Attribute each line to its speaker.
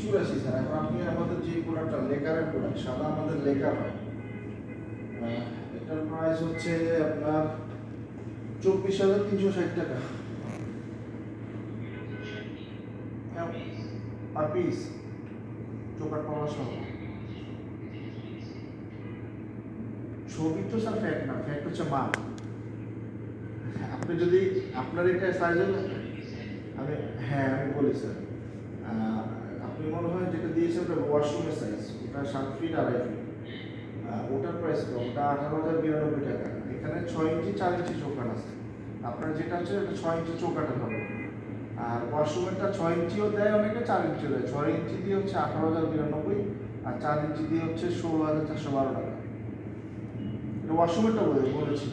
Speaker 1: 84 sir. এখন আপনি আমাদের যে প্রোডাক্টটা লেকারের প্রোডাক্ট, সাদা আমাদের লেকার হয়, এটার প্রাইস হচ্ছে আপনার 24,360 টাকা পার পিস, চোকার পাওয়া সহ। ছবি তো স্যার ফ্যাক্ট না, ফ্যাক্ট হচ্ছে মাল। আপনি যদি আপনার এটা সাইজ হলে আমি, হ্যাঁ আমি বলি স্যার, আপনি মনে হয় যেটা দিয়েছেন ওটা ওয়াশরুমের সাইজ, ওটা 7 ফিট 2.5 ফিট, ওটার প্রাইস তো ওটা 18,092 টাকা। এখানে 6 ইঞ্চি 4 ইঞ্চি চৌকাট আছে, আপনার যেটা হচ্ছে ওটা 6 ইঞ্চি চৌকাটের হবে। আর ওয়াশরুমেরটা 6 ইঞ্চিও দেয় অনেকে, 4 ইঞ্চিও দেয়। 6 ইঞ্চি দিয়ে হচ্ছে 18,092, আর 4 ইঞ্চি দিয়ে হচ্ছে 16,412 টাকা। এটা ওয়াশরুমেরটা বলেছি।